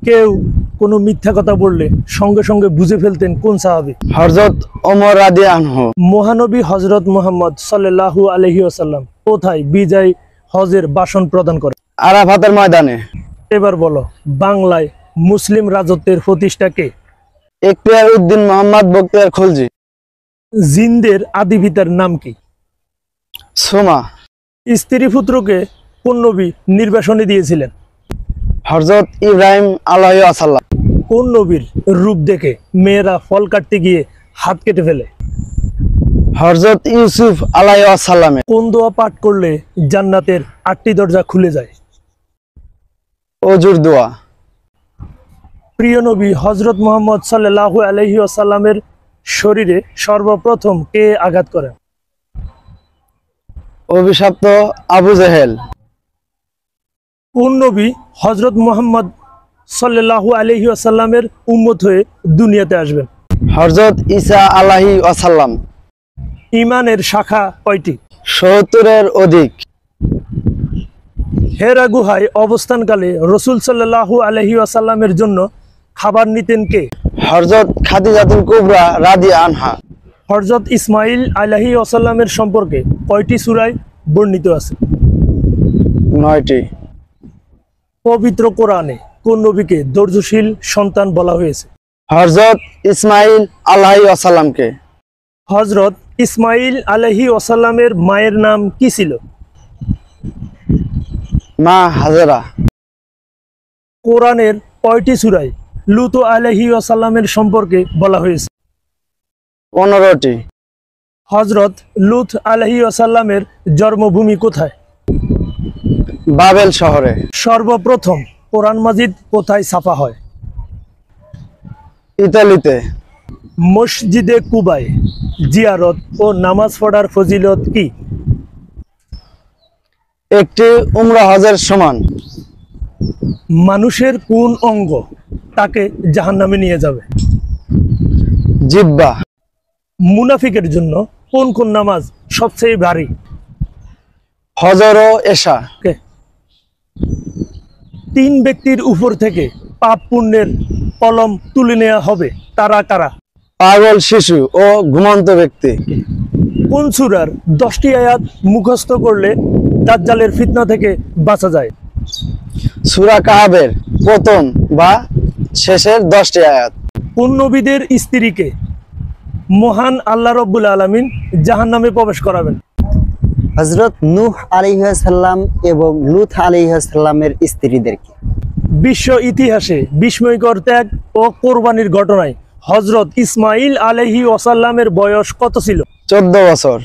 কেউ কোনো মিথ্যা কথা বললে সঙ্গে সঙ্গে বুঝে ফেলতেন কোন সাহাবী? হযরত ওমর রাদিয়াল্লাহু আনহু। মহানবী হযরত মুহাম্মদ সাল্লাল্লাহু আলাইহি ওয়াসাল্লাম কোথায় বিজয় হজের ভাষণ প্রদান করেন? আরাফাতের ময়দানে। এবার বলো, বাংলায় মুসলিম রাজত্বের প্রতিষ্ঠা কে? ইখতিয়ার উদ্দিন মোহাম্মদ বখতিয়ার খলজি। জিনদের আদি পিতার নাম কি? সুমা। স্ত্রী পুত্রকে কোন নবী নির্বাসনে দিয়েছিলেন? হযরত ইব্রাহিম আলাইহিস সালাম। কোন নবীর রূপ দেখে মেয়েরা ফল কাটতে গিয়ে হাত কেটে ফেলে? হযরত ইউসুফ আলাইহিস সালাম। কোন দোয়া পাঠ করলে জান্নাতের 8টি দরজা খুলে যায়? ওজুর দোয়া। প্রিয় নবী হযরত মুহাম্মদ সাল্লাল্লাহু আলাইহি ওয়াসাল্লামের শরীরে সর্বপ্রথম কে আঘাত করেন? অভিশপ্ত আবু জেহেল। কোন নবী হযরত মুহাম্মদ সাল্লাল্লাহু আলাইহি ওয়াসাল্লামের উম্মত হয়ে দুনিয়াতে আসবেন? হযরত ঈসা আলাইহিস সালাম। ঈমানের শাখা কয়টি? 70-এর অধিক। হেরা গুহায় অবস্থানকালে রাসূল সাল্লাল্লাহু আলাইহি ওয়াসাল্লামের জন্য খাবার নিতেন কে? হযরত খাদিজাতুল কুবরা রাদিয়াল্লাহু আনহা। হযরত ইসমাঈল আলাইহি ওয়াসাল্লামের সম্পর্কে কয়টি সূরায় বর্ণিত আছে? 9টি। পবিত্র কোরআনে কোন নবীকে ধৈর্যশীল সন্তান বলা হয়েছে? হযরত ইসমাঈল আলাইহিস সালামকে। হযরত ইসমাঈল আলাইহি ওয়াসাল্লামের মায়ের নাম কি ছিল? মা হাজেরা। কোরআনের কয়টি সূরায় লূত আলাইহি ওয়াসাল্লামের সম্পর্কে বলা হয়েছে? 15টি। হযরত লূত আলাইহি ওয়াসাল্লামের জন্মভূমি কোথায়? বাবেল শহরে। সর্বপ্রথম কোরআন মাজিদ কোথায় ছাপা হয়? ইতালিতে। মসজিদে কুবায় জিয়ারত ও নামাজ পড়ার ফজিলত কি? একটি উমরা হজের সমান। মানুষের কোন অঙ্গ তাকে জাহান্নামে নিয়ে যাবে? জিহ্বা। মুনাফিকের জন্য কোন কোন নামাজ সবচেয়ে ভারী? ফজর ও এশা। তিন ব্যক্তির উপর থেকে পাপ পুণ্যের কলম তুলে নেওয়া হবে, তারা কারা? পাগল শিশু ও ঘুমন্ত ব্যক্তি। কোন সূরার 10টি আয়াত মুখস্থ করলে দাজ্জালের ফিতনা থেকে বাঁচা যায়? সূরা কাহাবের প্রথম বা শেষের 10টি আয়াত। কোন নবীদের স্ত্রীকে মহান আল্লাহ রাব্বুল আলামিন জাহান্নামে প্রবেশ করাবেন? হযরত নূহ আলাইহিস সালাম এবং লূত আলাইহিস সালামের স্ত্রীদেরকে। বিশ্ব ইতিহাসে বিস্ময়কর ত্যাগ ও কোরবানির ঘটনায় হযরত ইসমাঈল আলাইহি ওয়াসাল্লামের বয়স কত ছিল? 14 বছর।